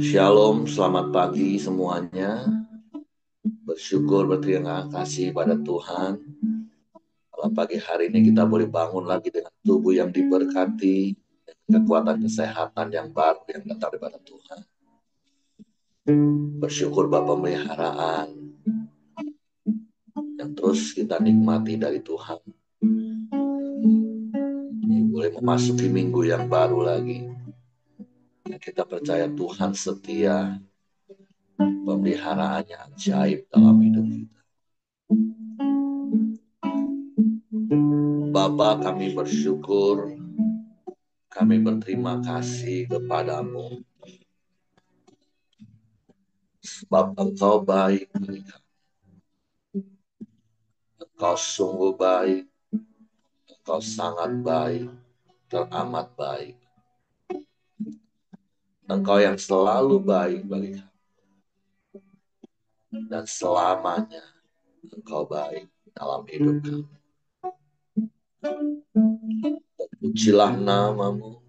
Shalom, selamat pagi semuanya. Bersyukur, berterima kasih pada Tuhan. Kalau pagi hari ini kita boleh bangun lagi dengan tubuh yang diberkati, kekuatan kesehatan yang baru yang datang daripada Tuhan. Bersyukur Bapa pemeliharaan yang terus kita nikmati dari Tuhan. Ini boleh memasuki minggu yang baru lagi. Kita percaya Tuhan setia, pemeliharaannya ajaib dalam hidup kita. Bapa, kami bersyukur, kami berterima kasih kepadamu, sebab Engkau baik bagi kami. Engkau sungguh baik, Engkau sangat baik, teramat baik. Engkau yang selalu baik bagi kami, dan selamanya Engkau baik dalam hidup kami. Terpujilah namamu,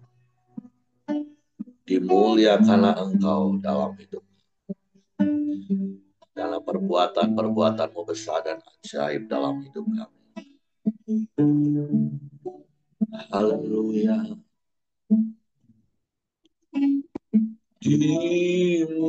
dimuliakanlah Engkau dalam hidup, dalam perbuatan-perbuatanmu besar dan ajaib dalam hidup kami. Haleluya. Dimuliakan,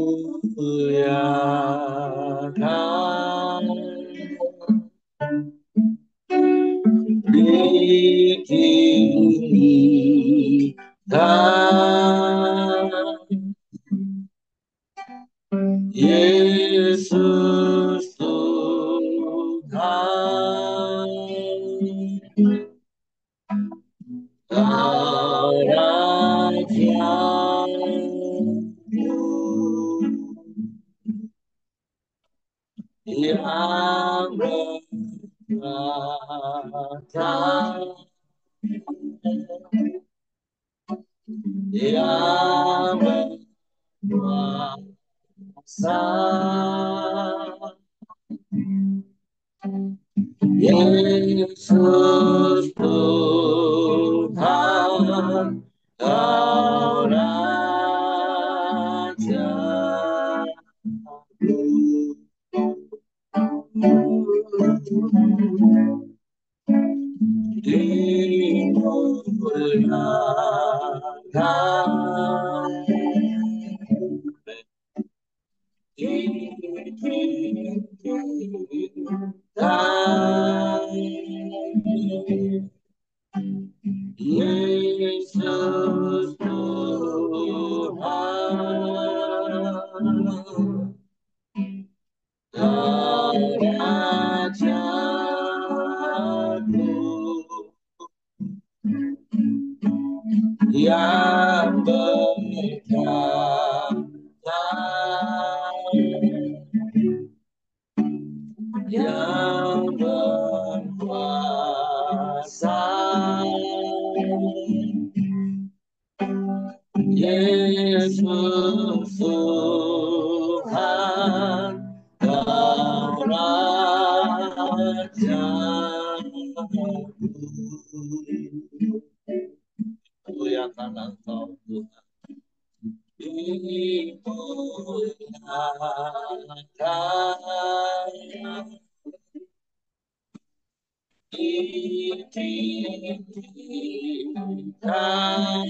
ditinggikan, Yesus Tuhan. Kau Rajaku yang berkata, yang berkuasa, Yesus Tuhan, Kau Rajaku. Yesus Tuhan, Kau Rajaku yang berkata, yang berkuasa, Yesus Tuhan, Kau Rajaku. Muliakan Engkau Tuhan, dimuliakan, ditinggikan,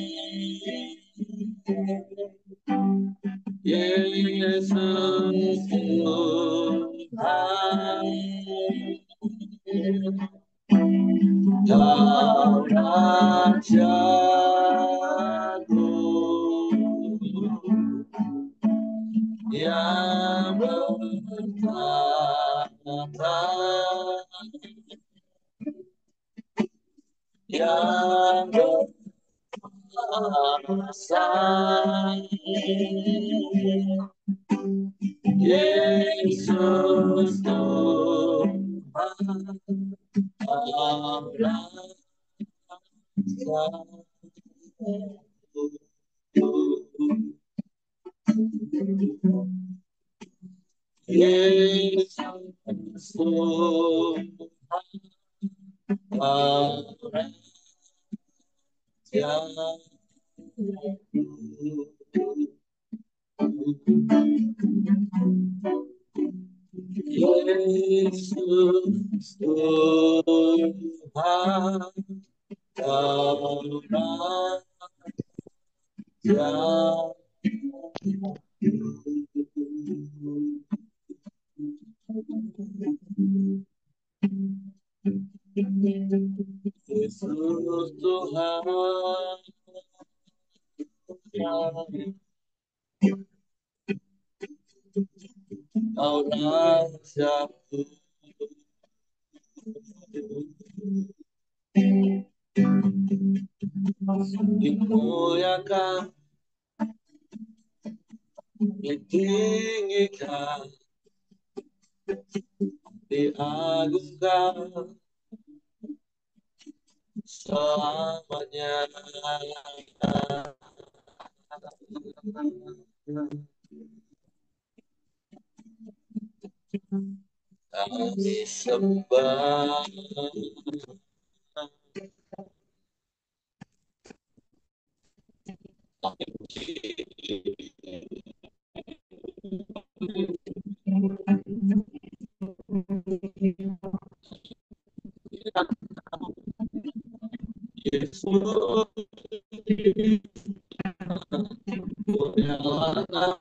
Yesus Tuhan, Kau Rajaku yang berkata, yang berkuasa, Yesus Tuhan, Kau Rajaku. Yesus Tuhan, Kau Rajaku. Yesus Tuhan, Kau Raja. Yesus Tuhan, Kau Rajaku, dimuliakan, ditinggikan, diagungkan selamanya. Kami sembah, Yesus, muliakan,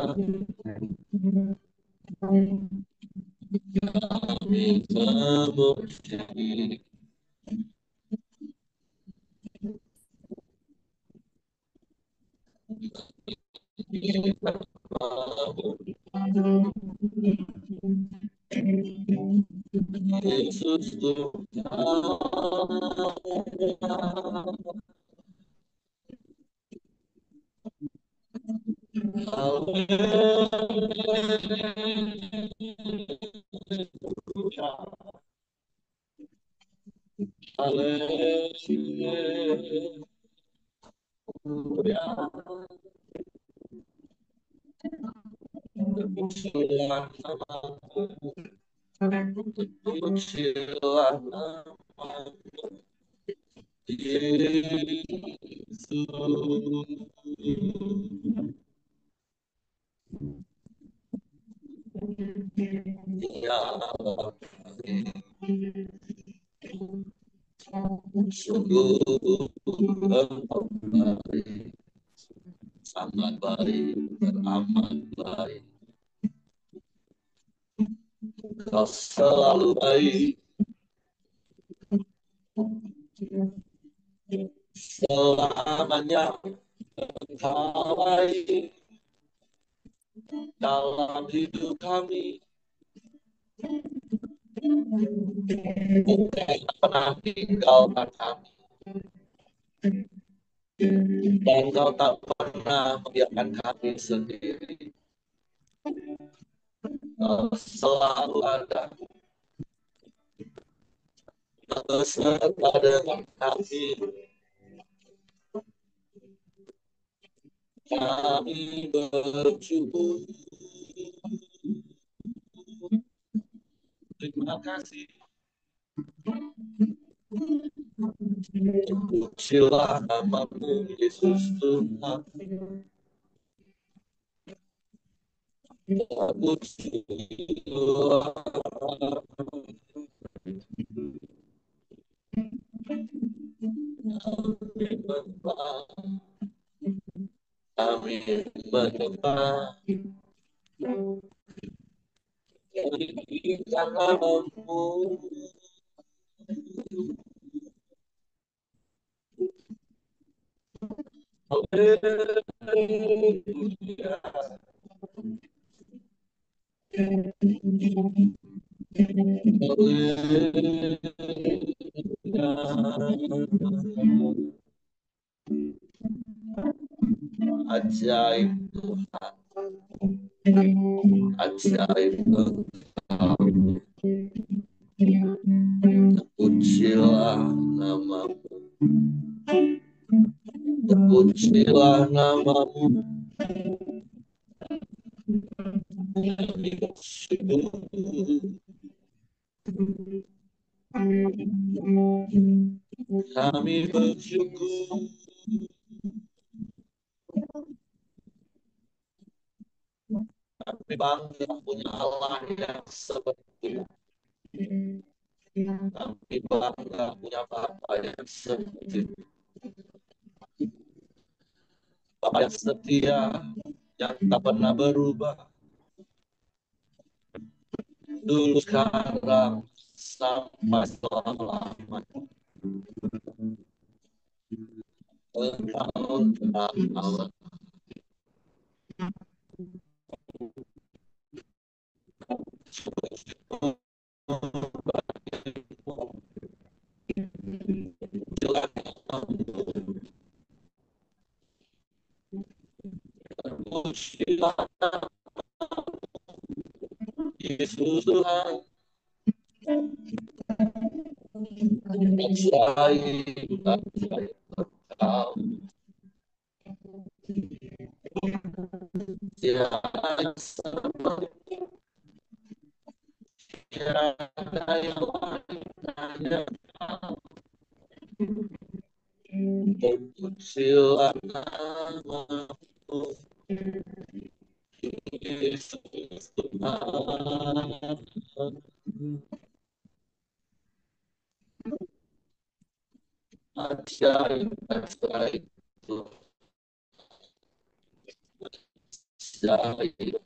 kami memuji. Yesus sungguh engkau baik, sangat baik, teramat baik. Kau selalu baik, selamanya engkau baik dalam hidup kami. Bukan pernah tinggalkan kami, dan kau tak pernah membiarkan kami sendiri. Kau selalu ada beserta dengan kami. Kami bersyukur. Terima kasih. Pujilah namamu Yesus Tuhan. Pujilah. Kami menyembah. Berikan namamu. Haleluya. Ajaib Tuhan, ajaib Engkau. Pujilah namamu, Terpujilah namamu, kami bersyukur. Kami bersyukur. Kami bangga punya Allah yang seperti itu. Kami bangga punya Bapa yang seperti itu. Bapa yang setia, yang tak pernah berubah. Dulu, sekarang, sampai selama-lamanya. Engkau tetap Allah. Yesus Tuhan, Engkau tiada seperti, tiada yang lain, hanya Kau. Terpujilah namamu, Yesus Tuhan. Ajaib, ajaib, ajaib.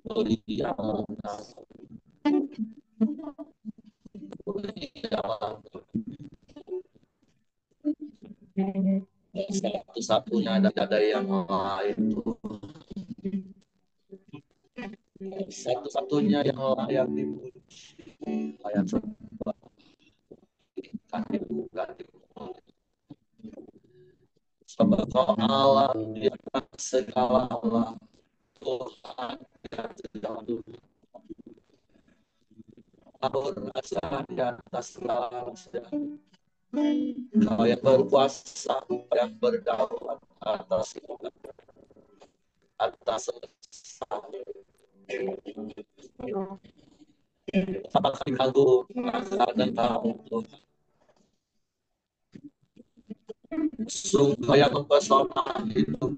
Berialah, berialah. Satu-satunya ada yang lain. Satu-satunya yang layak dipuji, layak sembah, kami bukan dipuji. Sebab Kau Allah di atas segala Allah, Tuhan di atas segala dunia. Kau berasa di atas segala raja. Kau yang berkuasa, yang berdaulat atas segala, atas segala. Apa kami kagum dan tahu Tuhan. Sungguh yang mempesona hidup.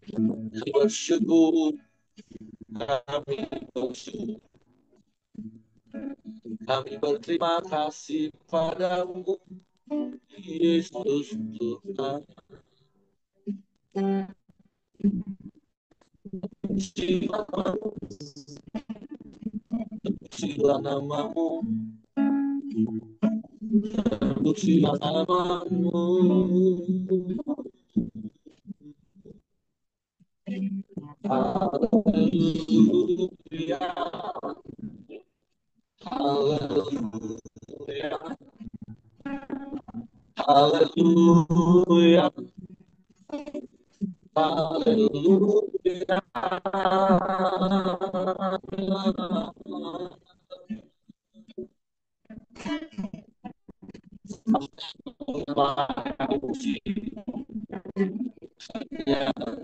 Kami bersyukur, kami bersyukur. Kami berterima kasih padamu, Yesus Tuhan. Terpujilah namamu, terpujilah namamu. Haleluya, haleluya, haleluya, haleluya.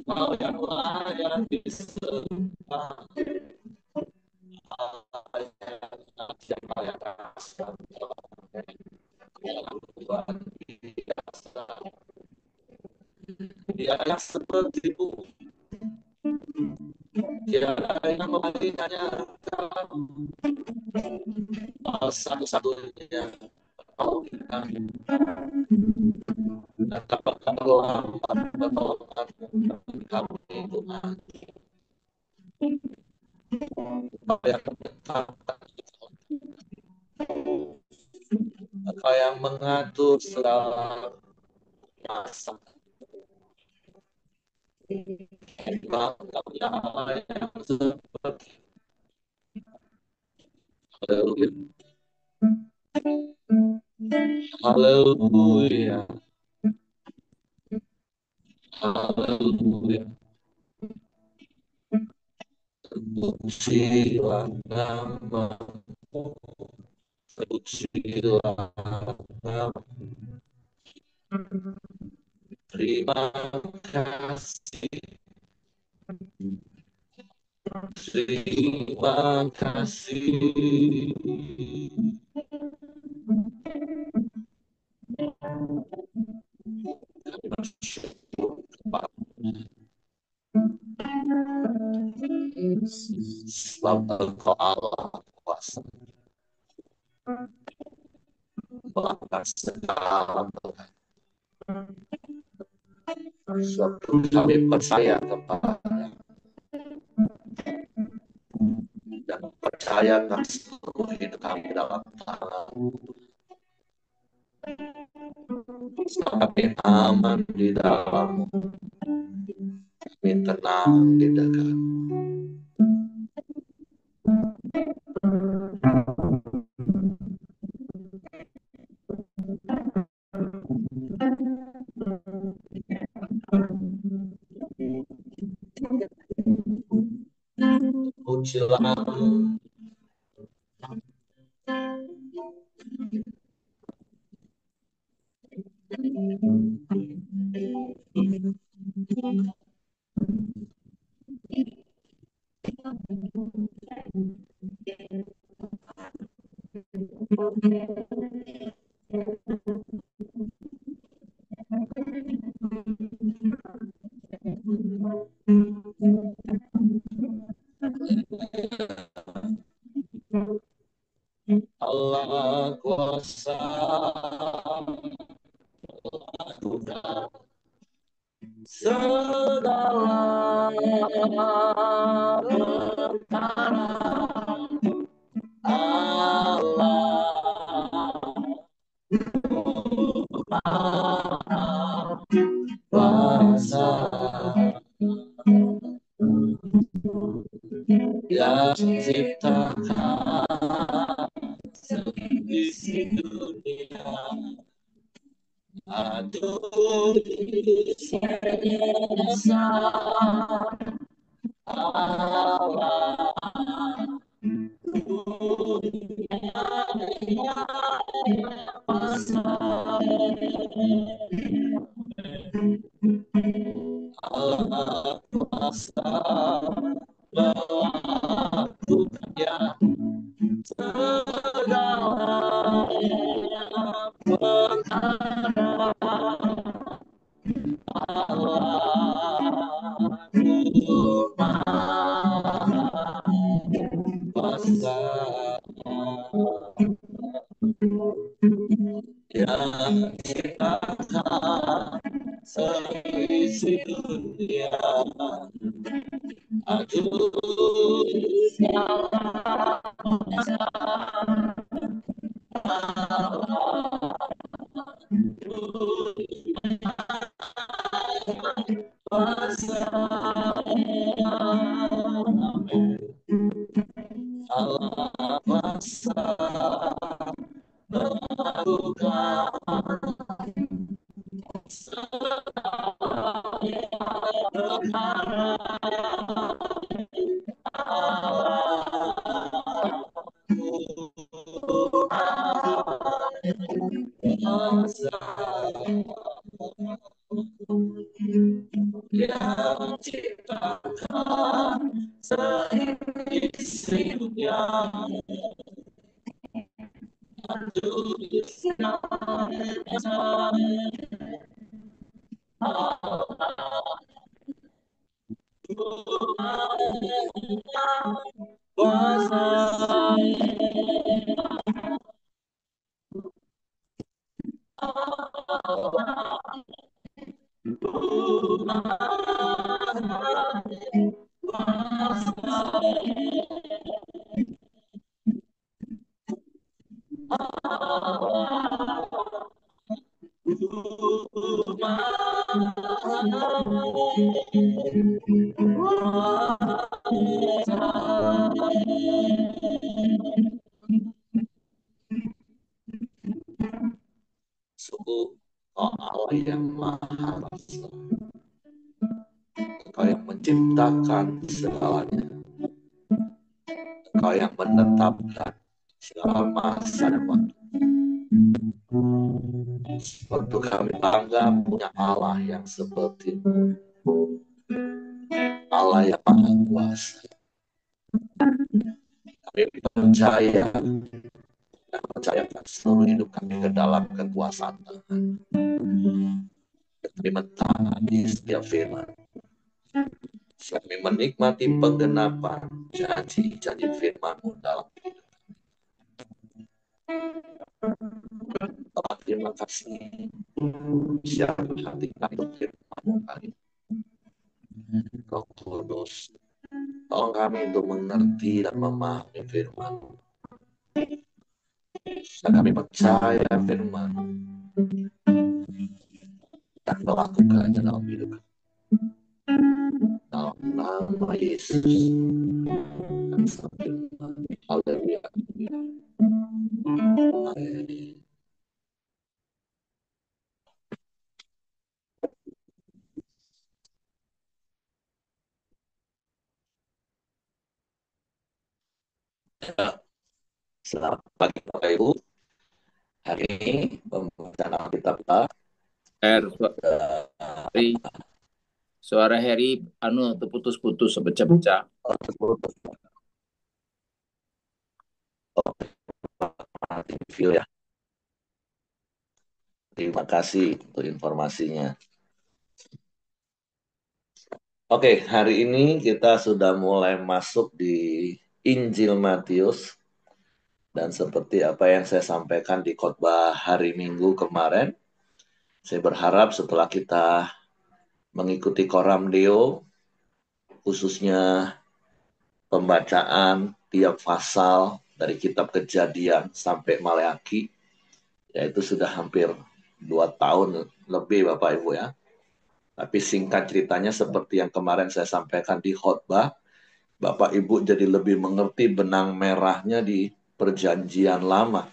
Kau yang layak disembah, yang layak rasa, yang luar biasa. Tiada sepertimu, tiada yang membandingkannya. Satu-satunya Kau berikan, dan dapat terlambat pertolongan kami Tuhan. Kau yang menetapkan, Kau yang mengatur segala masa. Kau yang seperti. Haleluya, haleluya, haleluya. Terpujilah namamu, terpujilah namamu. Terima kasih, terima kasih. Bersyukur kepada-Mu, sebab Engkau Allah kuasa melanggar segala Tuhan. Suatu kami percaya kepada dan percayakan seluruh hidup kami dalam tangan. Kami aman di dalam-Mu, kami tenang di dekat. Pujilah-Mu, Allah kuasa, Tuhan segala perkara. Allah Maha Kuasa, yang ciptakan seisi dunia. Aduh, Yesus Allah kuasa, Allah kuasa melakukannya segala perkara. Allah Maha Kuasa, yang ciptakan seisi dunia. Aduh, segala kuasa Allah, kuasa Allah kuasa melakukan segala perkara. Yang ciptakan seisi dunia. Aduh, sungguh Kau Allah yang Maha Kuasa, Kau yang menciptakan segalanya, Kau yang menetapkan segala masa dan waktu. Waktu kami bangga punya Allah yang seperti Allah yang maha kuasa. Kami percaya dan percayakan seluruh hidup kami ke dalam kekuasaan Tuhan. Kami mentaati setiap firman. Kami menikmati penggenapan janji-janji firman-Mu dalam hidup kami. Bapak, terima kasih. Siapa hati kami untuk firman-Mu kali. Roh Kudus, tolong kami untuk mengerti dan memahami firman-Mu. Dan kami percaya firman dan melakukannya dalam hidup kami. Dalam nama Yesus. Haleluya. Amin. Selamat pagi Bapak Ibu. Hari ini pembacaan Alkitab kita suara Heri terputus-putus sepecah-pecah. Review ya. Terima kasih untuk informasinya. Oke, hari ini kita sudah mulai masuk di Injil Matius. Dan seperti apa yang saya sampaikan di khotbah hari Minggu kemarin, saya berharap setelah kita mengikuti Coram Deo, khususnya pembacaan tiap pasal dari kitab Kejadian sampai Maleaki, yaitu sudah hampir 2 tahun lebih Bapak Ibu ya. Tapi singkat ceritanya seperti yang kemarin saya sampaikan di khotbah, Bapak Ibu jadi lebih mengerti benang merahnya di perjanjian lama.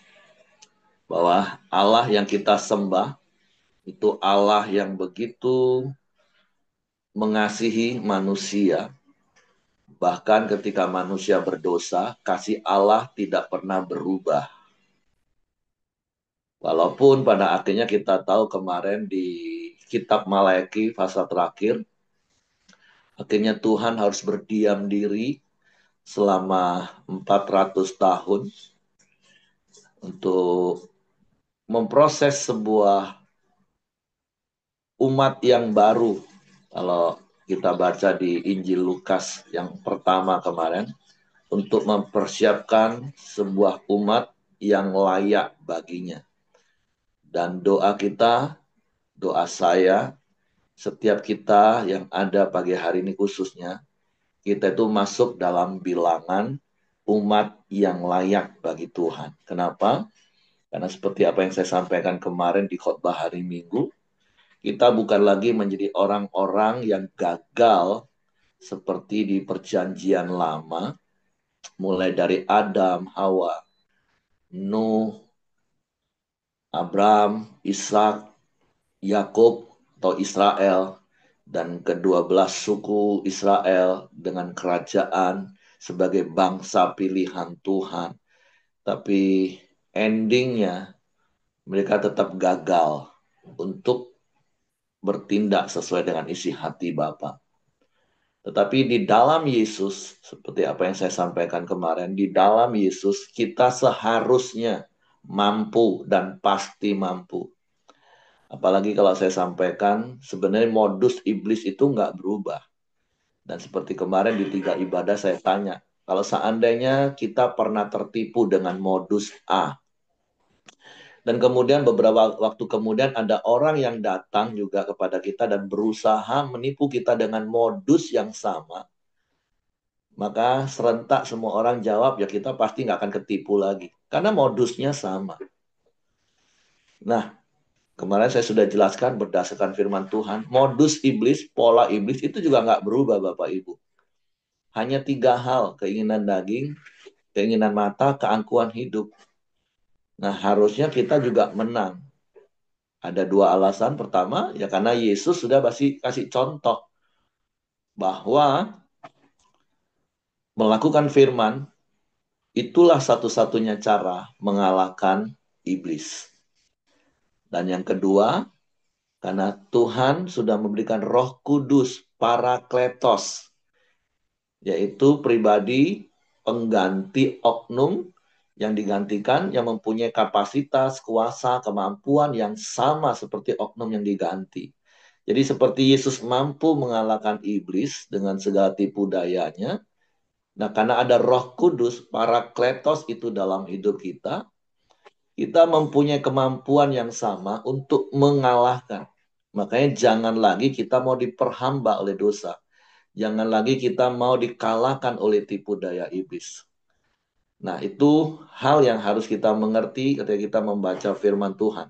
Bahwa Allah yang kita sembah itu Allah yang begitu mengasihi manusia. Bahkan ketika manusia berdosa, kasih Allah tidak pernah berubah. Walaupun pada akhirnya kita tahu kemarin di kitab Maleaki pasal terakhir, akhirnya Tuhan harus berdiam diri selama 400 tahun untuk memproses sebuah umat yang baru. Kalau kita baca di Injil Lukas yang pertama kemarin, untuk mempersiapkan sebuah umat yang layak baginya. Dan doa kita, doa saya, setiap kita yang ada pagi hari ini khususnya, kita itu masuk dalam bilangan umat yang layak bagi Tuhan. Kenapa? Karena seperti apa yang saya sampaikan kemarin di khotbah hari Minggu, kita bukan lagi menjadi orang-orang yang gagal seperti di perjanjian lama, mulai dari Adam, Hawa, Nuh, Abraham, Ishak, Yakub atau Israel, dan ke-12 suku Israel dengan kerajaan sebagai bangsa pilihan Tuhan. Tapi endingnya mereka tetap gagal untuk bertindak sesuai dengan isi hati Bapa. Tetapi di dalam Yesus, seperti apa yang saya sampaikan kemarin, di dalam Yesus kita seharusnya mampu dan pasti mampu. Apalagi kalau saya sampaikan, sebenarnya modus iblis itu nggak berubah. Dan seperti kemarin di 3 ibadah saya tanya, kalau seandainya kita pernah tertipu dengan modus A, dan kemudian beberapa waktu kemudian ada orang yang datang juga kepada kita dan berusaha menipu kita dengan modus yang sama, maka serentak semua orang jawab, ya kita pasti nggak akan ketipu lagi. Karena modusnya sama. Nah, kemarin saya sudah jelaskan berdasarkan firman Tuhan, modus iblis, pola iblis itu juga nggak berubah Bapak Ibu. Hanya 3 hal, keinginan daging, keinginan mata, keangkuhan hidup. Nah, harusnya kita juga menang. Ada 2 alasan. Pertama, ya karena Yesus sudah kasih contoh bahwa melakukan firman itulah satu-satunya cara mengalahkan iblis. Dan yang kedua, karena Tuhan sudah memberikan Roh Kudus, Parakletos, yaitu pribadi pengganti oknum yang digantikan, yang mempunyai kapasitas, kuasa, kemampuan yang sama seperti oknum yang diganti. Jadi seperti Yesus mampu mengalahkan iblis dengan segala tipu dayanya, nah karena ada Roh Kudus, Parakletos itu dalam hidup kita, kita mempunyai kemampuan yang sama untuk mengalahkan. Makanya jangan lagi kita mau diperhamba oleh dosa. Jangan lagi kita mau dikalahkan oleh tipu daya iblis. Nah, itu hal yang harus kita mengerti ketika kita membaca firman Tuhan.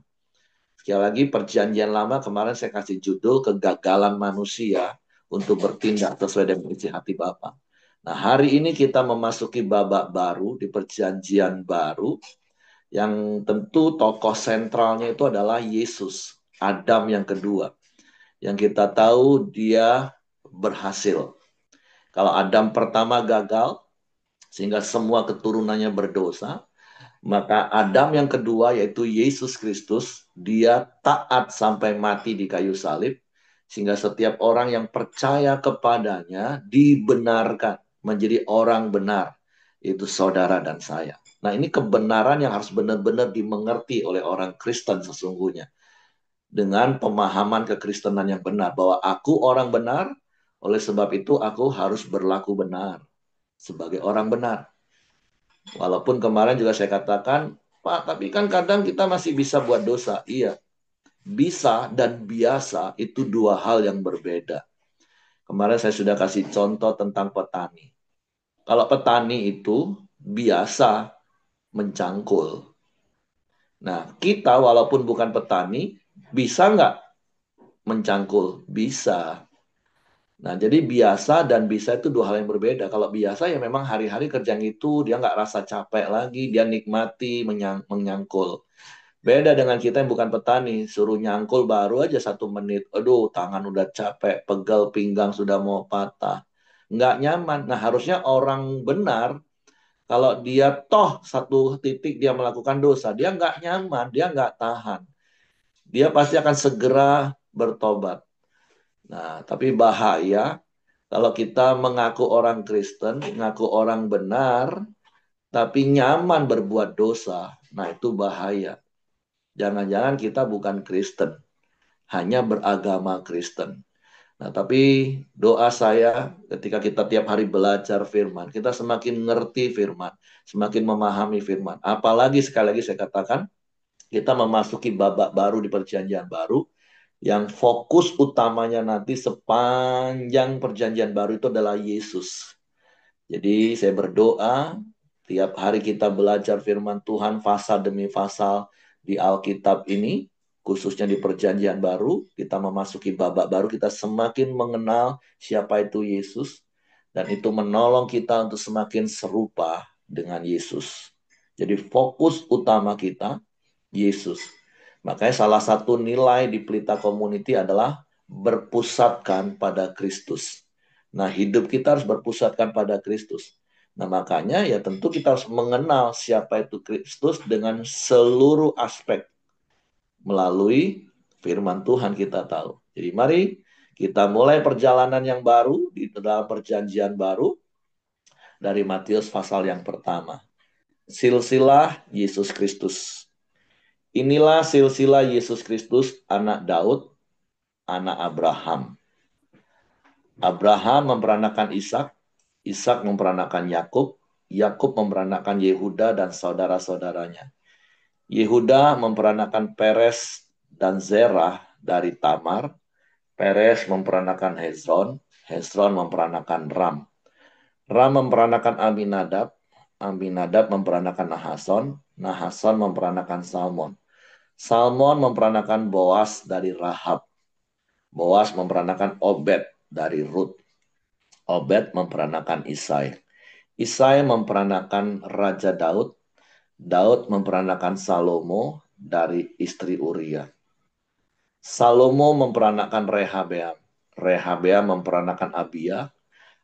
Sekali lagi, perjanjian lama kemarin saya kasih judul kegagalan manusia untuk bertindak sesuai dengan isi hati Bapa. Nah, hari ini kita memasuki babak baru di perjanjian baru yang tentu tokoh sentralnya itu adalah Yesus, Adam yang kedua. Yang kita tahu dia berhasil. Kalau Adam pertama gagal, sehingga semua keturunannya berdosa, maka Adam yang kedua yaitu Yesus Kristus, dia taat sampai mati di kayu salib, sehingga setiap orang yang percaya kepadanya dibenarkan menjadi orang benar, itu saudara dan saya. Nah, ini kebenaran yang harus benar-benar dimengerti oleh orang Kristen sesungguhnya. Dengan pemahaman kekristenan yang benar, bahwa aku orang benar, oleh sebab itu aku harus berlaku benar sebagai orang benar. Walaupun kemarin juga saya katakan, Pak, tapi kan kadang kita masih bisa buat dosa. Iya, bisa dan biasa itu dua hal yang berbeda. Kemarin saya sudah kasih contoh tentang petani. Kalau petani itu biasa mencangkul. Nah, kita walaupun bukan petani, bisa nggak mencangkul? Bisa. Nah, jadi biasa dan bisa itu dua hal yang berbeda. Kalau biasa ya memang hari-hari kerjaan itu dia nggak rasa capek lagi, dia nikmati menyangkul. Beda dengan kita yang bukan petani, suruh nyangkul baru aja 1 menit. Aduh, tangan udah capek, pegel, pinggang sudah mau patah. Nggak nyaman. Nah, harusnya orang benar, kalau dia toh satu titik dia melakukan dosa, dia nggak nyaman, dia nggak tahan. Dia pasti akan segera bertobat. Nah, tapi bahaya kalau kita mengaku orang Kristen, mengaku orang benar, tapi nyaman berbuat dosa. Nah, itu bahaya. Jangan-jangan kita bukan Kristen, hanya beragama Kristen. Nah, tapi doa saya ketika kita tiap hari belajar firman, kita semakin ngerti firman, semakin memahami firman. Apalagi sekali lagi saya katakan, kita memasuki babak baru di perjanjian baru, yang fokus utamanya nanti sepanjang perjanjian baru itu adalah Yesus. Jadi saya berdoa tiap hari kita belajar firman Tuhan pasal demi pasal di Alkitab ini, khususnya di perjanjian baru, kita memasuki babak baru, kita semakin mengenal siapa itu Yesus, dan itu menolong kita untuk semakin serupa dengan Yesus. Jadi fokus utama kita, Yesus. Makanya salah satu nilai di Pelita Community adalah berpusatkan pada Kristus. Nah, hidup kita harus berpusatkan pada Kristus. Nah, makanya ya tentu kita harus mengenal siapa itu Kristus dengan seluruh aspek. Melalui firman Tuhan kita tahu. Jadi mari kita mulai perjalanan yang baru di dalam perjanjian baru dari Matius pasal yang pertama. Silsilah Yesus Kristus. Inilah silsilah Yesus Kristus, anak Daud, anak Abraham. Abraham memperanakan Ishak, Ishak memperanakan Yakub, Yakub memperanakan Yehuda dan saudara-saudaranya. Yehuda memperanakan Peres dan Zerah dari Tamar, Peres memperanakan Hezron, Hezron memperanakan Ram. Ram memperanakan Aminadab, Aminadab memperanakan Nahason, Nahason memperanakan Salmon. Salmon memperanakan Boas dari Rahab. Boas memperanakan Obed dari Rut. Obed memperanakan Isai. Isai memperanakan Raja Daud. Daud memperanakan Salomo dari istri Uria. Salomo memperanakan Rehabeam. Rehabeam memperanakan Abia.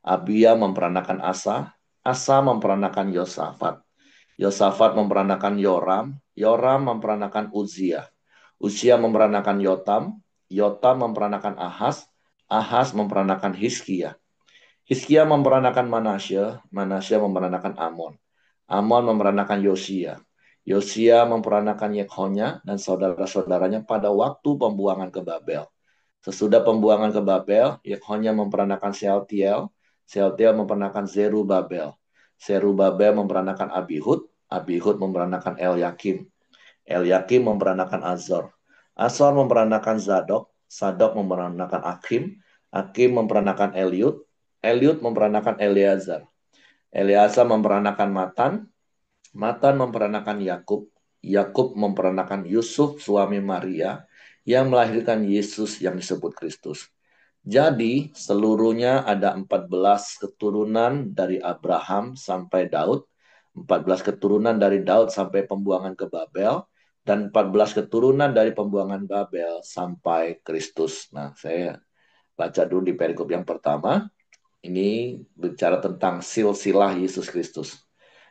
Abia memperanakan Asa. Asa memperanakan Yosafat. Yosafat memperanakan Yoram. Yoram memperanakan Uzia. Usia memperanakan Yotam, Yotam memperanakan Ahaz, Ahaz memperanakan Hizkia. Hizkia memperanakan Manasya, Manasya memperanakan Amon. Amon memperanakan Yosia. Yosia memperanakan Yekhonya dan saudara-saudaranya pada waktu pembuangan ke Babel. Sesudah pembuangan ke Babel, Yekhonya memperanakan Sealtiel, Sealtiel memperanakan Zerubabel. Zerubabel memperanakan Abihud, Abihud memperanakan Elyakim. Elyakim memperanakan Azor. Azor memperanakan Zadok, Zadok memperanakan Akim, Akim memperanakan Eliud, Eliud memperanakan Eleazar. Eleazar memperanakan Matan, Matan memperanakan Yakub, Yakub memperanakan Yusuf suami Maria yang melahirkan Yesus yang disebut Kristus. Jadi seluruhnya ada 14 keturunan dari Abraham sampai Daud, 14 keturunan dari Daud sampai pembuangan ke Babel, dan 14 keturunan dari pembuangan Babel sampai Kristus. Nah, saya baca dulu di perikop yang pertama. Ini bicara tentang silsilah Yesus Kristus.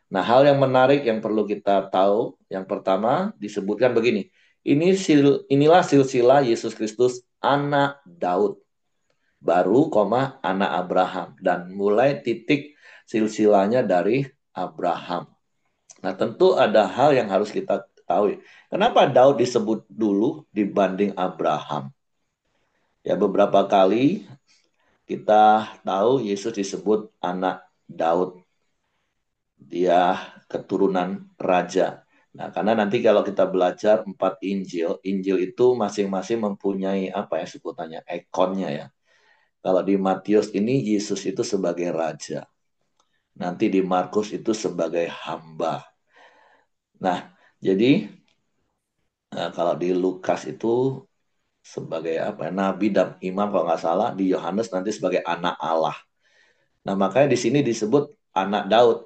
Nah, hal yang menarik yang perlu kita tahu, yang pertama disebutkan begini. Inilah silsilah Yesus Kristus anak Daud. Baru, anak Abraham. Dan mulai titik silsilahnya dari Abraham. Nah, tentu ada hal yang harus kita tahu. Kenapa Daud disebut dulu dibanding Abraham? Ya, beberapa kali kita tahu Yesus disebut anak Daud. Dia keturunan raja. Nah, karena nanti kalau kita belajar 4 Injil, Injil itu masing-masing mempunyai apa ya sebutannya, ikonnya ya. Kalau di Matius ini Yesus itu sebagai raja. Nanti di Markus itu sebagai hamba. Nah, jadi kalau di Lukas itu sebagai apa ya, nabi dan imam kalau nggak salah, di Yohanes nanti sebagai anak Allah. Nah, makanya di sini disebut anak Daud.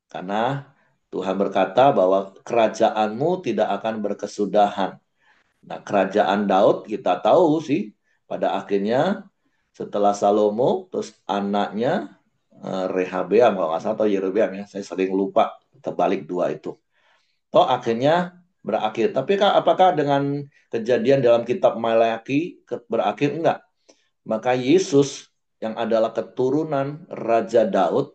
Karena Tuhan berkata bahwa kerajaanmu tidak akan berkesudahan. Nah, kerajaan Daud kita tahu sih pada akhirnya setelah Salomo, terus anaknya Rehabeam kalau nggak salah atau Yerobeam ya, saya sering lupa terbalik dua itu. Toh akhirnya berakhir. Tapi apakah dengan kejadian dalam kitab Maleaki berakhir? Enggak. Maka Yesus yang adalah keturunan Raja Daud,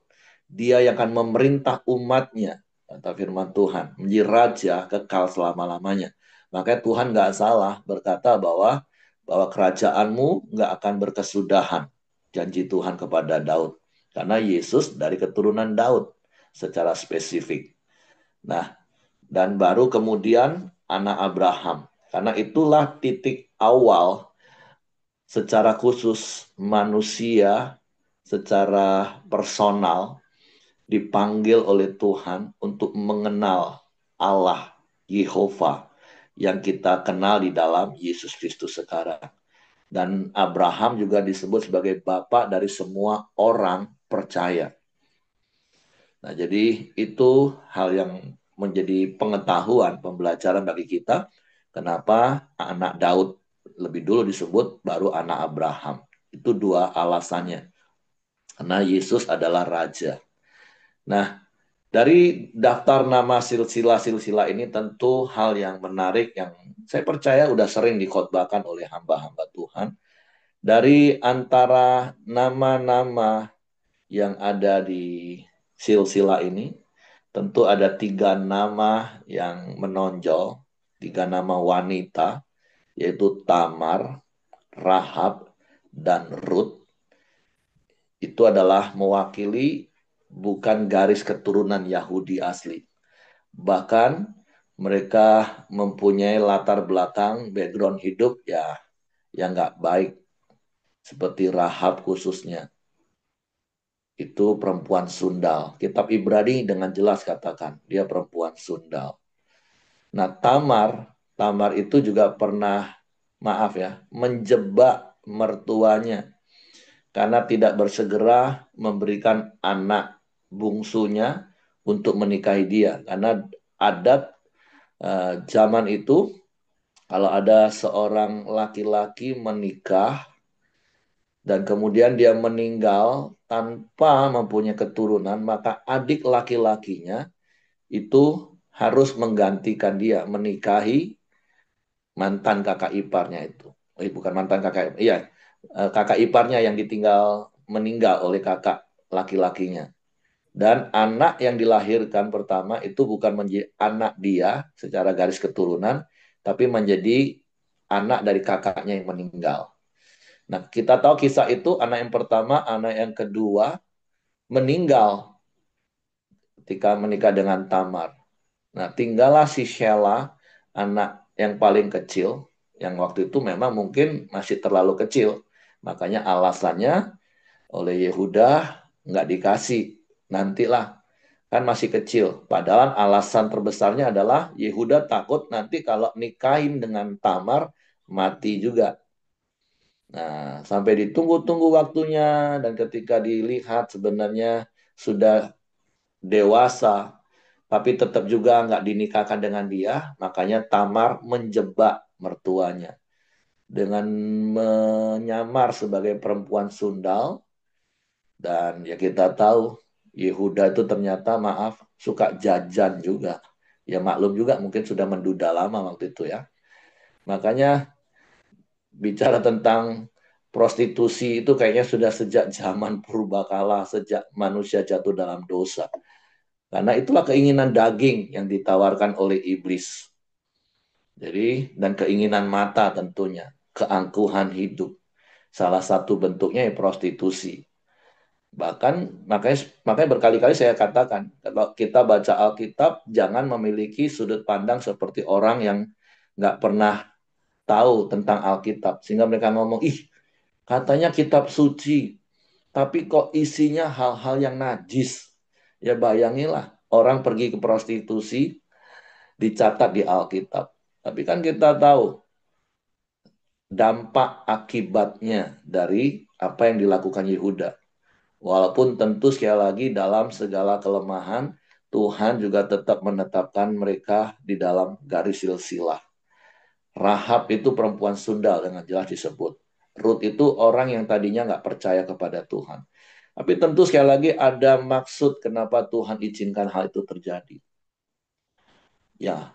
dia yang akan memerintah umatnya, kata firman Tuhan, menjadi raja kekal selama-lamanya. Makanya Tuhan nggak salah berkata bahwa kerajaanmu nggak akan berkesudahan. Janji Tuhan kepada Daud. Karena Yesus dari keturunan Daud secara spesifik. Nah, dan baru kemudian anak Abraham. Karena itulah titik awal secara khusus manusia secara personal dipanggil oleh Tuhan untuk mengenal Allah Yehova yang kita kenal di dalam Yesus Kristus sekarang. Dan Abraham juga disebut sebagai bapak dari semua orang percaya. Nah, jadi itu hal yang menjadi pengetahuan, pembelajaran bagi kita. Kenapa anak Daud lebih dulu disebut, baru anak Abraham. Itu dua alasannya. Karena Yesus adalah raja. Nah, dari daftar nama silsilah-silsilah ini tentu hal yang menarik yang saya percaya udah sering dikhotbahkan oleh hamba-hamba Tuhan. Dari antara nama-nama yang ada di silsilah ini, tentu ada 3 nama yang menonjol, 3 nama wanita, yaitu Tamar, Rahab, dan Ruth. Itu adalah mewakili bukan garis keturunan Yahudi asli. Bahkan mereka mempunyai latar belakang, background hidup ya yang nggak baik. Seperti Rahab khususnya. Itu perempuan sundal. Kitab Ibrani dengan jelas katakan, dia perempuan sundal. Nah, Tamar itu juga pernah, maaf ya, menjebak mertuanya karena tidak bersegera memberikan anak bungsunya untuk menikahi dia. Karena adat zaman itu, kalau ada seorang laki-laki menikah dan kemudian dia meninggal tanpa mempunyai keturunan, maka adik laki-lakinya itu harus menggantikan dia, menikahi, mantan kakak iparnya itu. Bukan mantan kakak, iya, kakak iparnya yang ditinggal meninggal oleh kakak laki-lakinya. Dan anak yang dilahirkan pertama itu bukan menjadi anak dia secara garis keturunan, tapi menjadi anak dari kakaknya yang meninggal. Nah, kita tahu kisah itu anak yang pertama, anak yang kedua meninggal ketika menikah dengan Tamar. Nah, tinggallah si Sheila, anak yang paling kecil, yang waktu itu memang mungkin masih terlalu kecil. Makanya alasannya oleh Yehuda nggak dikasih. Nantilah, kan masih kecil. Padahal alasan terbesarnya adalah Yehuda takut nanti kalau nikahin dengan Tamar, mati juga. Nah, sampai ditunggu-tunggu waktunya dan ketika dilihat sebenarnya sudah dewasa, tapi tetap juga nggak dinikahkan dengan dia, makanya Tamar menjebak mertuanya dengan menyamar sebagai perempuan sundal dan ya kita tahu Yehuda itu ternyata maaf suka jajan juga. Ya maklum juga mungkin sudah menduda lama waktu itu ya. Makanya bicara tentang prostitusi itu kayaknya sudah sejak zaman purbakala, sejak manusia jatuh dalam dosa. Karena itulah keinginan daging yang ditawarkan oleh iblis. Jadi, dan keinginan mata tentunya, keangkuhan hidup. Salah satu bentuknya ya prostitusi. Bahkan makanya makanya berkali-kali saya katakan, kalau kita baca Alkitab jangan memiliki sudut pandang seperti orang yang nggak pernah tahu tentang Alkitab sehingga mereka ngomong, ih katanya kitab suci, tapi kok isinya hal-hal yang najis. Ya bayangilah orang pergi ke prostitusi dicatat di Alkitab. Tapi kan kita tahu dampak akibatnya dari apa yang dilakukan Yehuda. Walaupun tentu sekali lagi dalam segala kelemahan, Tuhan juga tetap menetapkan mereka di dalam garis silsilah. Rahab itu perempuan sundal dengan jelas disebut. Ruth itu orang yang tadinya nggak percaya kepada Tuhan. Tapi tentu sekali lagi ada maksud kenapa Tuhan izinkan hal itu terjadi. Ya,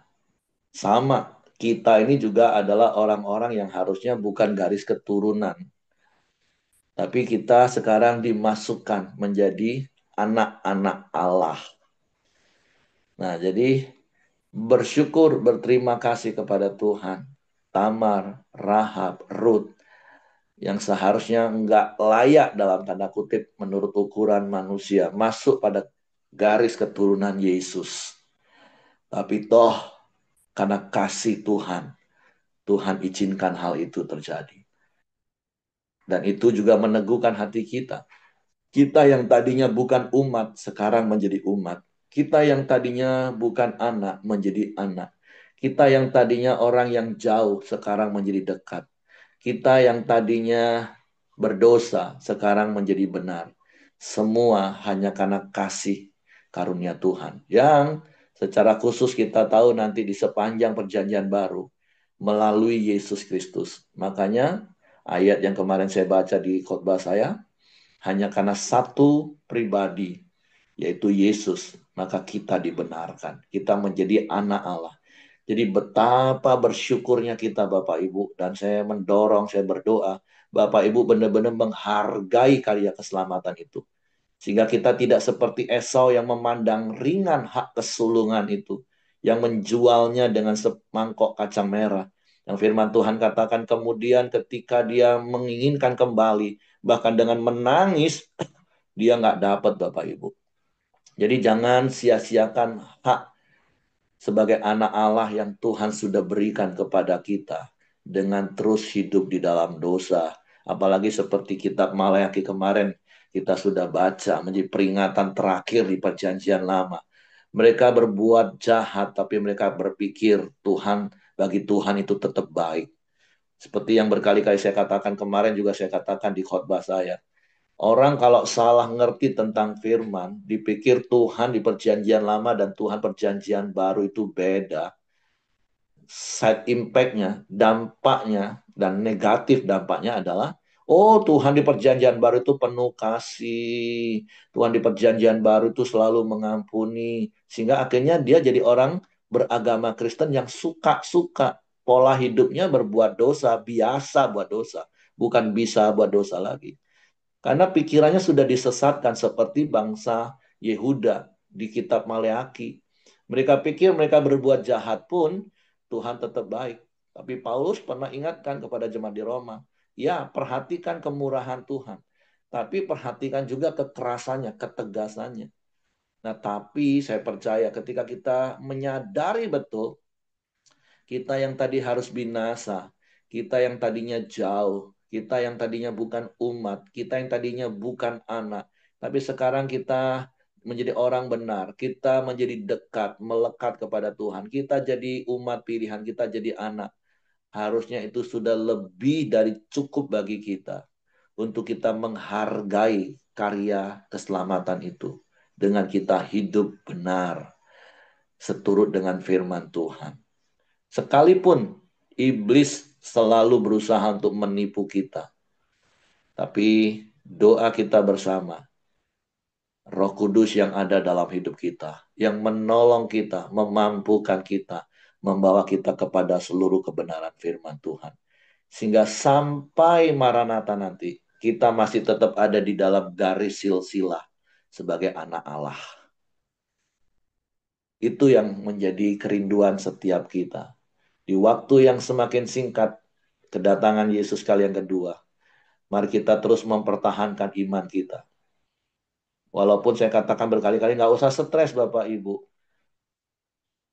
sama. Kita ini juga adalah orang-orang yang harusnya bukan garis keturunan. Tapi kita sekarang dimasukkan menjadi anak-anak Allah. Nah, jadi bersyukur, berterima kasih kepada Tuhan. Tamar, Rahab, Ruth, yang seharusnya nggak layak dalam tanda kutip menurut ukuran manusia, masuk pada garis keturunan Yesus. Tapi toh, karena kasih Tuhan, Tuhan izinkan hal itu terjadi. Dan itu juga meneguhkan hati kita. Kita yang tadinya bukan umat, sekarang menjadi umat. Kita yang tadinya bukan anak, menjadi anak. Kita yang tadinya orang yang jauh, sekarang menjadi dekat. Kita yang tadinya berdosa, sekarang menjadi benar. Semua hanya karena kasih karunia Tuhan. Yang secara khusus kita tahu nanti di sepanjang perjanjian baru, melalui Yesus Kristus. Makanya ayat yang kemarin saya baca di khotbah saya, hanya karena satu pribadi, yaitu Yesus, maka kita dibenarkan. Kita menjadi anak Allah. Jadi betapa bersyukurnya kita Bapak Ibu. Dan saya mendorong, saya berdoa, Bapak Ibu benar-benar menghargai karya keselamatan itu. Sehingga kita tidak seperti Esau yang memandang ringan hak kesulungan itu. Yang menjualnya dengan semangkok kacang merah. Yang firman Tuhan katakan kemudian ketika dia menginginkan kembali, bahkan dengan menangis, dia nggak dapat Bapak Ibu. Jadi jangan sia-siakan hak sebagai anak Allah yang Tuhan sudah berikan kepada kita dengan terus hidup di dalam dosa. Apalagi seperti kitab Maleakhi kemarin kita sudah baca menjadi peringatan terakhir di perjanjian lama. Mereka berbuat jahat tapi mereka berpikir bagi Tuhan itu tetap baik. Seperti yang berkali-kali saya katakan kemarin juga saya katakan di khotbah saya. Orang kalau salah ngerti tentang firman, dipikir Tuhan di perjanjian lama dan Tuhan perjanjian baru itu beda. Side impact-nya, dampaknya, dan negatif dampaknya adalah, oh Tuhan di perjanjian baru itu penuh kasih. Tuhan di perjanjian baru itu selalu mengampuni. Sehingga akhirnya dia jadi orang beragama Kristen yang suka-suka. pola hidupnya berbuat dosa, biasa buat dosa, bukan bisa buat dosa lagi. Karena pikirannya sudah disesatkan seperti bangsa Yehuda di kitab Maleaki. Mereka pikir mereka berbuat jahat pun Tuhan tetap baik. Tapi Paulus pernah ingatkan kepada jemaat di Roma, ya perhatikan kemurahan Tuhan. Tapi perhatikan juga kekerasannya, ketegasannya. Nah, tapi saya percaya ketika kita menyadari betul kita yang tadi harus binasa, kita yang tadinya jauh, kita yang tadinya bukan umat, kita yang tadinya bukan anak, tapi sekarang kita menjadi orang benar, kita menjadi dekat, melekat kepada Tuhan, kita jadi umat pilihan, kita jadi anak. Harusnya itu sudah lebih dari cukup bagi kita untuk kita menghargai karya keselamatan itu dengan kita hidup benar seturut dengan firman Tuhan. Sekalipun iblis selalu berusaha untuk menipu kita. Tapi doa kita bersama, Roh Kudus yang ada dalam hidup kita, yang menolong kita, memampukan kita, membawa kita kepada seluruh kebenaran firman Tuhan. Sehingga sampai Maranatha nanti, kita masih tetap ada di dalam garis silsilah sebagai anak Allah. Itu yang menjadi kerinduan setiap kita. Di waktu yang semakin singkat, kedatangan Yesus kali yang kedua, mari kita terus mempertahankan iman kita. Walaupun saya katakan berkali-kali, nggak usah stres Bapak Ibu.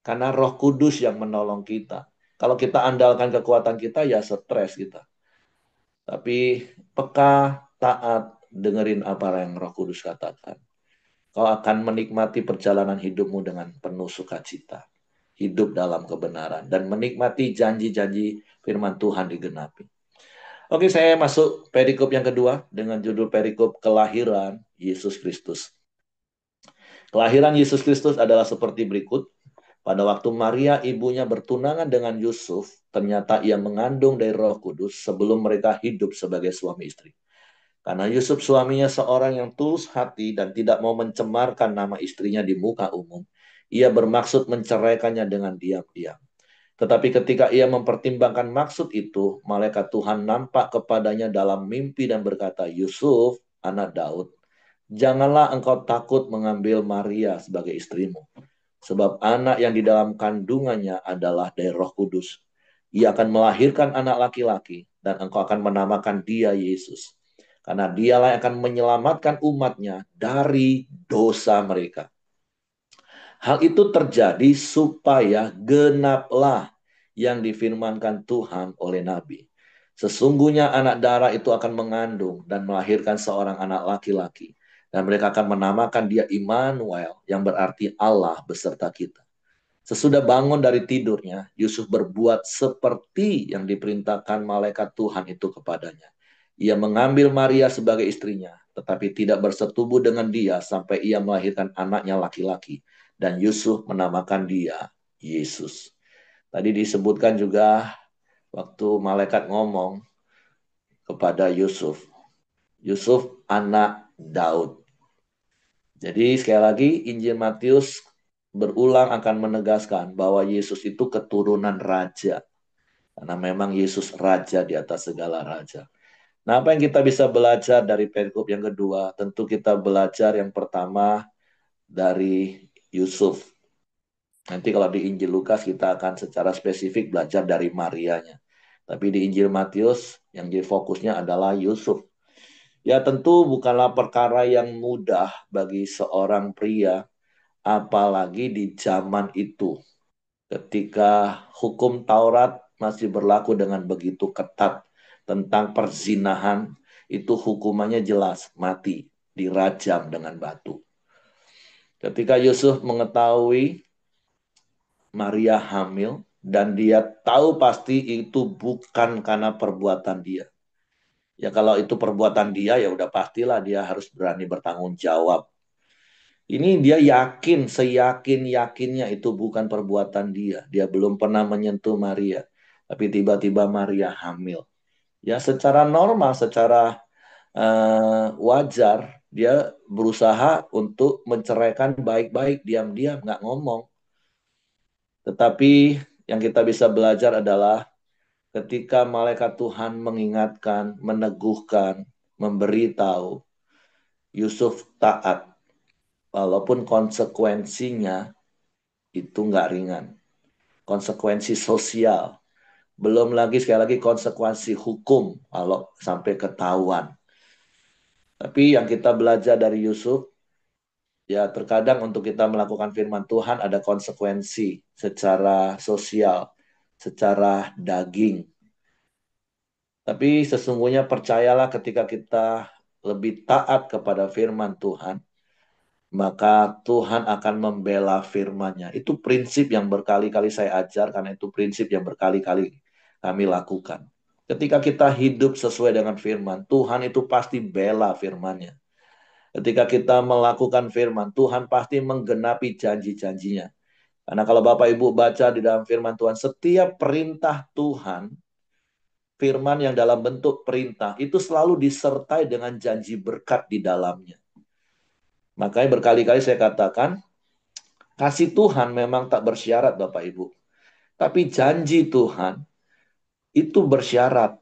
Karena Roh Kudus yang menolong kita. Kalau kita andalkan kekuatan kita, ya stres kita. Tapi peka, taat, dengerin apa yang Roh Kudus katakan. Kau akan menikmati perjalanan hidupmu dengan penuh sukacita. Hidup dalam kebenaran. Dan menikmati janji-janji firman Tuhan digenapi. Oke, saya masuk perikop yang kedua dengan judul perikop kelahiran Yesus Kristus. Kelahiran Yesus Kristus adalah seperti berikut. Pada waktu Maria ibunya bertunangan dengan Yusuf, ternyata ia mengandung dari Roh Kudus sebelum mereka hidup sebagai suami istri. Karena Yusuf suaminya seorang yang tulus hati dan tidak mau mencemarkan nama istrinya di muka umum, ia bermaksud menceraikannya dengan diam-diam. Tetapi ketika ia mempertimbangkan maksud itu, malaikat Tuhan nampak kepadanya dalam mimpi dan berkata, Yusuf, anak Daud, janganlah engkau takut mengambil Maria sebagai istrimu. Sebab anak yang di dalam kandungannya adalah dari Roh Kudus. Ia akan melahirkan anak laki-laki dan engkau akan menamakan dia Yesus. Karena dialah yang akan menyelamatkan umatnya dari dosa mereka. Hal itu terjadi supaya genaplah yang difirmankan Tuhan oleh Nabi. Sesungguhnya anak darah itu akan mengandung dan melahirkan seorang anak laki-laki. Dan mereka akan menamakan dia Immanuel, yang berarti Allah beserta kita. Sesudah bangun dari tidurnya, Yusuf berbuat seperti yang diperintahkan malaikat Tuhan itu kepadanya. Ia mengambil Maria sebagai istrinya, tetapi tidak bersetubuh dengan dia sampai ia melahirkan anaknya laki-laki. Dan Yusuf menamakan dia Yesus. Tadi disebutkan juga waktu malaikat ngomong kepada Yusuf, Yusuf anak Daud. Jadi sekali lagi Injil Matius berulang akan menegaskan bahwa Yesus itu keturunan raja. Karena memang Yesus raja di atas segala raja. Nah, apa yang kita bisa belajar dari perikop yang kedua? Tentu kita belajar yang pertama dari Yusuf. Nanti kalau di Injil Lukas kita akan secara spesifik belajar dari Marianya. Tapi di Injil Matius yang jadi fokusnya adalah Yusuf. Ya tentu bukanlah perkara yang mudah bagi seorang pria, apalagi di zaman itu. Ketika hukum Taurat masih berlaku dengan begitu ketat tentang perzinahan, itu hukumannya jelas, mati, dirajam dengan batu. Ketika Yusuf mengetahui Maria hamil, dan dia tahu pasti itu bukan karena perbuatan dia. Ya kalau itu perbuatan dia, ya udah pastilah dia harus berani bertanggung jawab. Ini dia yakin, seyakin-yakinnya itu bukan perbuatan dia. Dia belum pernah menyentuh Maria. Tapi tiba-tiba Maria hamil. Ya secara normal, secara wajar, dia berusaha untuk menceraikan baik-baik, diam-diam, nggak ngomong. Tetapi yang kita bisa belajar adalah ketika malaikat Tuhan mengingatkan, meneguhkan, memberitahu, Yusuf taat, walaupun konsekuensinya itu nggak ringan. Konsekuensi sosial, belum lagi sekali lagi konsekuensi hukum kalau sampai ketahuan. Tapi yang kita belajar dari Yusuf, ya terkadang untuk kita melakukan firman Tuhan ada konsekuensi secara sosial, secara daging. Tapi sesungguhnya percayalah ketika kita lebih taat kepada firman Tuhan, maka Tuhan akan membela firman-Nya. Itu prinsip yang berkali-kali saya ajar karena itu prinsip yang berkali-kali kami lakukan. Ketika kita hidup sesuai dengan firman, Tuhan itu pasti bela firman-Nya. Ketika kita melakukan firman, Tuhan pasti menggenapi janji-janjinya. Karena kalau Bapak Ibu baca di dalam firman Tuhan, setiap perintah Tuhan, firman yang dalam bentuk perintah, itu selalu disertai dengan janji berkat di dalamnya. Makanya berkali-kali saya katakan, kasih Tuhan memang tak bersyarat Bapak Ibu. Tapi janji Tuhan itu bersyarat.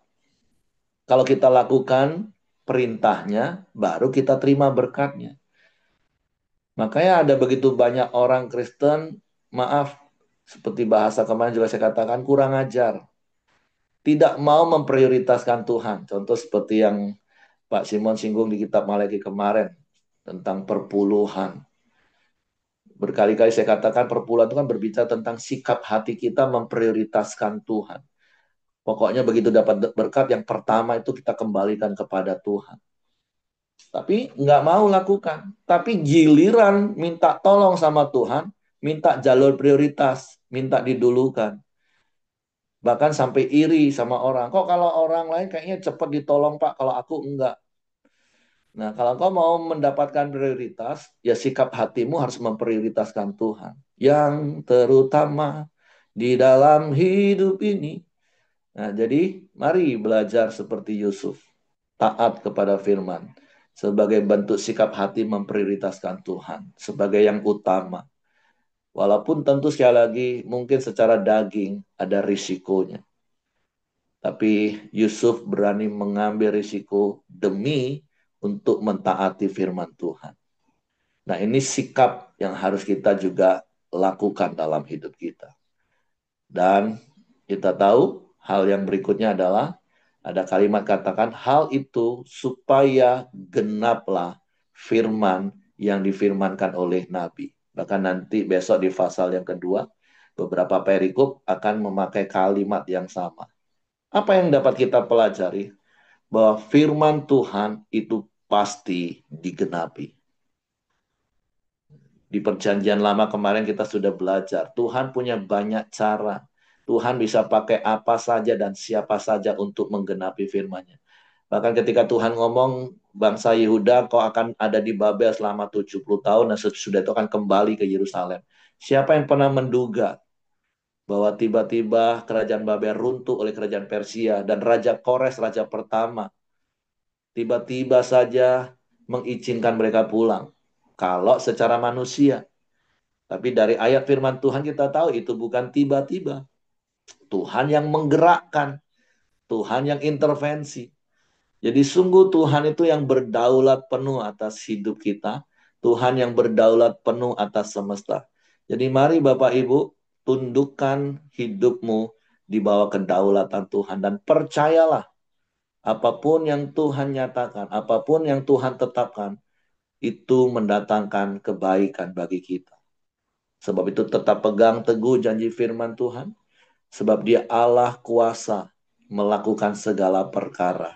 Kalau kita lakukan perintahnya, baru kita terima berkatnya. Makanya ada begitu banyak orang Kristen, maaf, seperti bahasa kemarin juga saya katakan, kurang ajar. Tidak mau memprioritaskan Tuhan. Contoh seperti yang Pak Simon singgung di kitab Malaki kemarin, tentang perpuluhan. Berkali-kali saya katakan perpuluhan itu kan berbicara tentang sikap hati kita memprioritaskan Tuhan. Pokoknya begitu dapat berkat, yang pertama itu kita kembalikan kepada Tuhan. Tapi nggak mau lakukan. Tapi giliran minta tolong sama Tuhan, minta jalur prioritas, minta didulukan. Bahkan sampai iri sama orang. Kok kalau orang lain kayaknya cepat ditolong Pak, kalau aku enggak. Nah, kalau kau mau mendapatkan prioritas, ya sikap hatimu harus memprioritaskan Tuhan. Yang terutama di dalam hidup ini. Nah, jadi mari belajar seperti Yusuf. Taat kepada firman. Sebagai bentuk sikap hati memprioritaskan Tuhan. Sebagai yang utama. Walaupun tentu sekali lagi mungkin secara daging ada risikonya. Tapi Yusuf berani mengambil risiko demi untuk mentaati firman Tuhan. Nah, ini sikap yang harus kita juga lakukan dalam hidup kita. Dan kita tahu hal yang berikutnya adalah ada kalimat katakan hal itu supaya genaplah firman yang difirmankan oleh Nabi. Bahkan nanti besok di pasal yang kedua, beberapa perikop akan memakai kalimat yang sama. Apa yang dapat kita pelajari? Bahwa firman Tuhan itu pasti digenapi. Di perjanjian lama kemarin kita sudah belajar. Tuhan punya banyak cara. Tuhan bisa pakai apa saja dan siapa saja untuk menggenapi firman-Nya. Bahkan ketika Tuhan ngomong, bangsa Yehuda kau akan ada di Babel selama 70 tahun dan sesudah itu akan kembali ke Yerusalem. Siapa yang pernah menduga bahwa tiba-tiba kerajaan Babel runtuh oleh kerajaan Persia dan Raja Kores, raja pertama, tiba-tiba saja mengizinkan mereka pulang. Kalau secara manusia. Tapi dari ayat firman Tuhan kita tahu itu bukan tiba-tiba. Tuhan yang menggerakkan. Tuhan yang intervensi. Jadi sungguh Tuhan itu yang berdaulat penuh atas hidup kita. Tuhan yang berdaulat penuh atas semesta. Jadi mari Bapak Ibu, tundukkan hidupmu di bawah kedaulatan Tuhan. Dan percayalah, apapun yang Tuhan nyatakan, apapun yang Tuhan tetapkan, itu mendatangkan kebaikan bagi kita. Sebab itu tetap pegang teguh janji firman Tuhan. Sebab dia Allah kuasa melakukan segala perkara.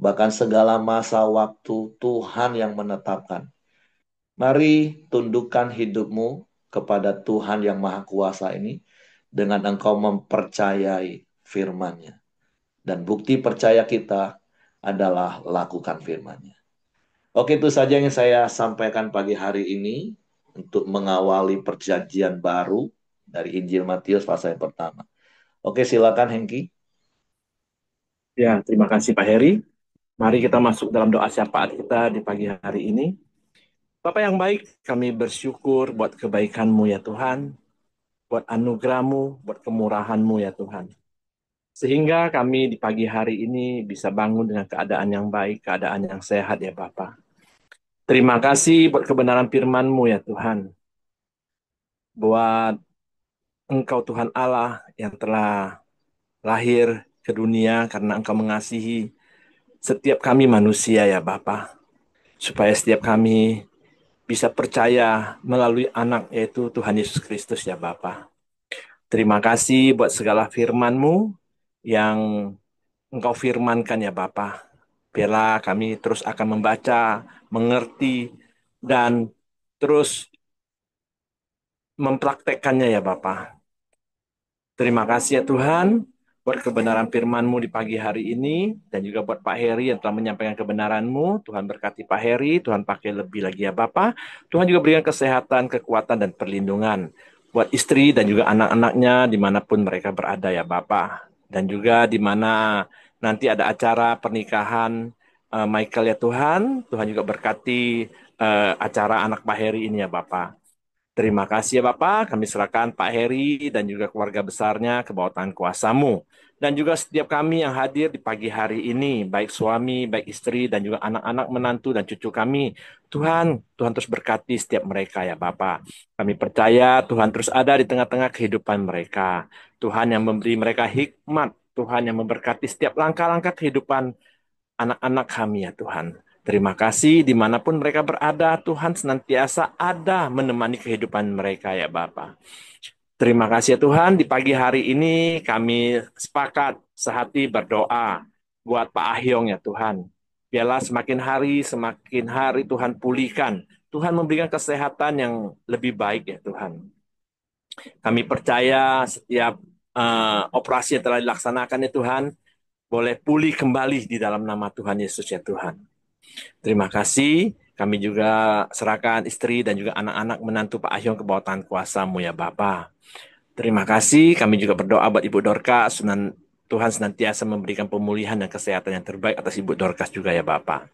Bahkan segala masa waktu Tuhan yang menetapkan. Mari tundukkan hidupmu kepada Tuhan yang Maha Kuasa ini dengan engkau mempercayai firman-Nya. Dan bukti percaya kita adalah lakukan firman-Nya. Oke, itu saja yang saya sampaikan pagi hari ini untuk mengawali perjanjian baru dari Injil Matius pasal yang pertama. Oke, silakan Hengki. Ya, terima kasih Pak Heri. Mari kita masuk dalam doa syafaat kita di pagi hari ini. Bapak yang baik, kami bersyukur buat kebaikan-Mu ya Tuhan. buat anugerah-Mu, buat kemurahan-Mu ya Tuhan. Sehingga kami di pagi hari ini bisa bangun dengan keadaan yang baik, keadaan yang sehat ya Bapa. Terima kasih buat kebenaran firman-Mu ya Tuhan. Buat Engkau Tuhan Allah yang telah lahir ke dunia karena Engkau mengasihi setiap kami manusia ya Bapa. Supaya setiap kami bisa percaya melalui anak yaitu Tuhan Yesus Kristus ya Bapa. Terima kasih buat segala firman-Mu yang Engkau firmankan ya Bapa. Biarlah kami terus akan membaca, mengerti, dan terus mempraktekkannya ya Bapa. Terima kasih ya Tuhan buat kebenaran firman-Mu di pagi hari ini dan juga buat Pak Heri yang telah menyampaikan kebenaran-Mu. Tuhan berkati Pak Heri, Tuhan pakai lebih lagi ya Bapak. Tuhan juga berikan kesehatan, kekuatan, dan perlindungan buat istri dan juga anak-anaknya dimanapun mereka berada ya Bapak. Dan juga di mana nanti ada acara pernikahan Michael ya Tuhan. Tuhan juga berkati acara anak Pak Heri ini ya Bapak. Terima kasih ya Bapak, kami serahkan Pak Heri dan juga keluarga besarnya ke bawah tangan kuasa-Mu. Dan juga setiap kami yang hadir di pagi hari ini, baik suami, baik istri, dan juga anak-anak, menantu, dan cucu kami. Tuhan terus berkati setiap mereka ya Bapak. Kami percaya Tuhan terus ada di tengah-tengah kehidupan mereka. Tuhan yang memberi mereka hikmat, Tuhan yang memberkati setiap langkah-langkah kehidupan anak-anak kami ya Tuhan. Terima kasih dimanapun mereka berada, Tuhan senantiasa ada menemani kehidupan mereka ya Bapa. Terima kasih ya Tuhan, di pagi hari ini kami sepakat sehati berdoa buat Pak Ahyong ya Tuhan. Biarlah semakin hari Tuhan pulihkan. Tuhan memberikan kesehatan yang lebih baik ya Tuhan. Kami percaya setiap operasi yang telah dilaksanakan ya Tuhan, boleh pulih kembali di dalam nama Tuhan Yesus ya Tuhan. Terima kasih. Kami juga serahkan istri dan juga anak-anak menantu Pak Ahyong ke bawah tangan kuasa-Mu ya Bapa. Terima kasih. Kami juga berdoa buat Ibu Dorcas. Tuhan senantiasa memberikan pemulihan dan kesehatan yang terbaik atas Ibu Dorcas juga ya Bapa.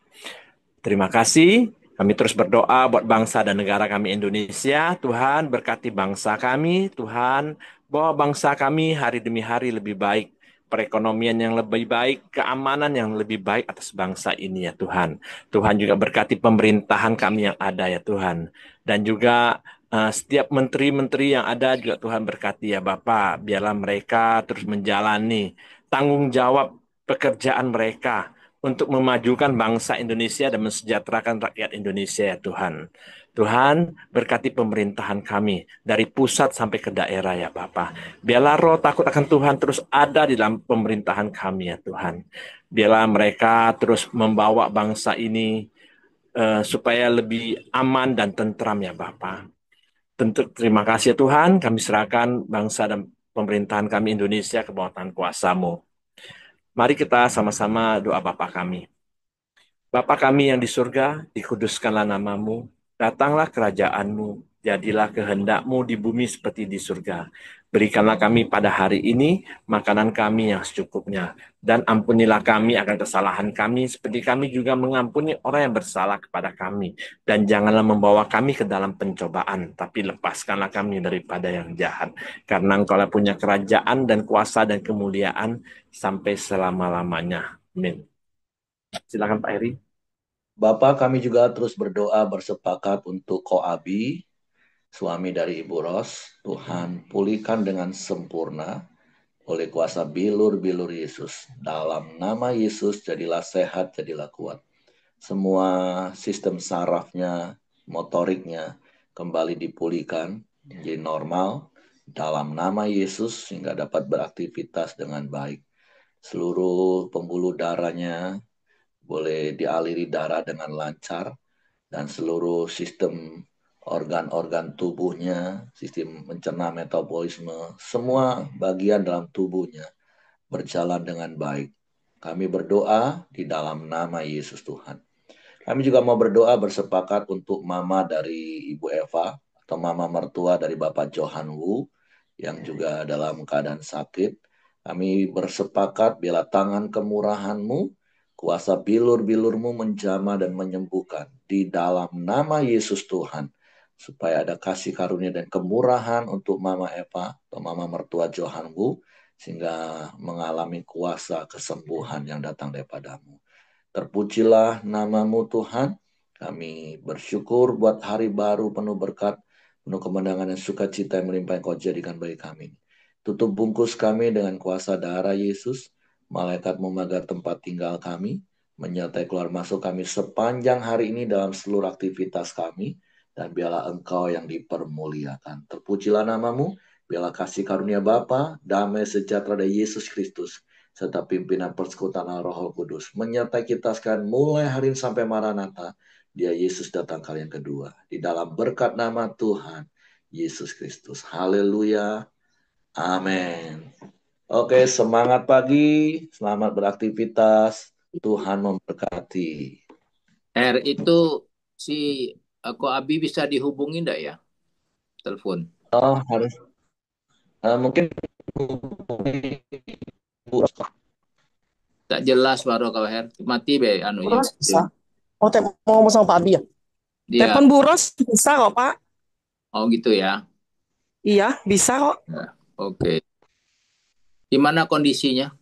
Terima kasih. Kami terus berdoa buat bangsa dan negara kami Indonesia. Tuhan berkati bangsa kami. Tuhan bawa bangsa kami hari demi hari lebih baik. Perekonomian yang lebih baik, keamanan yang lebih baik atas bangsa ini ya Tuhan. Tuhan juga berkati pemerintahan kami yang ada ya Tuhan. Dan juga setiap menteri-menteri yang ada juga Tuhan berkati ya Bapak. Biarlah mereka terus menjalani tanggung jawab pekerjaan mereka untuk memajukan bangsa Indonesia dan mensejahterakan rakyat Indonesia ya Tuhan. Tuhan berkati pemerintahan kami dari pusat sampai ke daerah ya Bapak. Biarlah roh takut akan Tuhan terus ada di dalam pemerintahan kami ya Tuhan. Biarlah mereka terus membawa bangsa ini supaya lebih aman dan tentram ya Bapak. Tentu terima kasih ya Tuhan, kami serahkan bangsa dan pemerintahan kami Indonesia ke bawah tangan kuasa-Mu. Mari kita sama-sama doa Bapa kami. Bapa kami yang di surga, dikuduskanlah nama-Mu, datanglah kerajaan-Mu, jadilah kehendak-Mu di bumi seperti di surga. Berikanlah kami pada hari ini makanan kami yang secukupnya, dan ampunilah kami akan kesalahan kami, seperti kami juga mengampuni orang yang bersalah kepada kami. Dan janganlah membawa kami ke dalam pencobaan, tapi lepaskanlah kami daripada yang jahat. Karena Engkau punya kerajaan dan kuasa dan kemuliaan sampai selama-lamanya. Amin. Silakan Pak Heri. Bapak, kami juga terus berdoa bersepakat untuk Ko Abi, suami dari Ibu Ros. Tuhan pulihkan dengan sempurna oleh kuasa bilur-bilur Yesus. Dalam nama Yesus jadilah sehat, jadilah kuat. Semua sistem sarafnya, motoriknya kembali dipulihkan, jadi normal. Dalam nama Yesus sehingga dapat beraktivitas dengan baik. Seluruh pembuluh darahnya boleh dialiri darah dengan lancar, dan seluruh sistem organ-organ tubuhnya, sistem mencerna metabolisme, semua bagian dalam tubuhnya berjalan dengan baik. Kami berdoa di dalam nama Yesus Tuhan. Kami juga mau berdoa bersepakat untuk mama dari Ibu Eva, atau mama mertua dari Bapak Johan Wu, yang juga dalam keadaan sakit. Kami bersepakat bila tangan kemurahan-Mu, kuasa bilur-bilur-Mu menjamah dan menyembuhkan. Di dalam nama Yesus Tuhan, supaya ada kasih karunia dan kemurahan untuk Mama Eva atau Mama mertua Johan, Bu, sehingga mengalami kuasa kesembuhan yang datang daripadamu. Terpujilah namamu Tuhan. Kami bersyukur buat hari baru penuh berkat, penuh kemenangan dan sukacita yang melimpah yang kau jadikan bagi kami. Tutup bungkus kami dengan kuasa darah Yesus. Malaikat memagar tempat tinggal kami, menyertai keluar masuk kami sepanjang hari ini dalam seluruh aktivitas kami. Dan biarlah engkau yang dipermuliakan. Terpujilah namamu, biarlah kasih karunia Bapa, damai sejahtera dari Yesus Kristus, serta pimpinan persekutuan Roh Kudus menyertai kita sekarang mulai hari ini sampai Maranatha. Dia Yesus datang kali yang kedua. Di dalam berkat nama Tuhan Yesus Kristus. Haleluya. Amin. Oke, semangat pagi. Selamat beraktivitas. Tuhan memberkati. Itu si Ko Abi bisa dihubungi enggak ya? Telepon. Oh, harus mungkin Tak jelas baru kau Her. Mati be anunya. Buros bisa. Oh, mau ngomong sama Pak Abi ya? Dia. Telepon Buros bisa kok, Pak. Oh gitu ya. Iya, bisa kok. Ya, oke. Gimana kondisinya?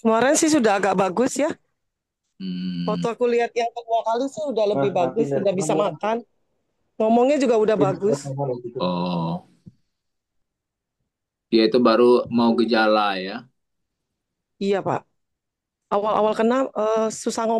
Kemarin sih sudah agak bagus ya. Hmm. Waktu aku lihat yang kedua kali sih udah lebih bagus, udah bisa makan. Ngomongnya juga udah bagus. Oh. Dia itu baru mau gejala ya. Iya, Pak. Awal-awal kena susah ngomong.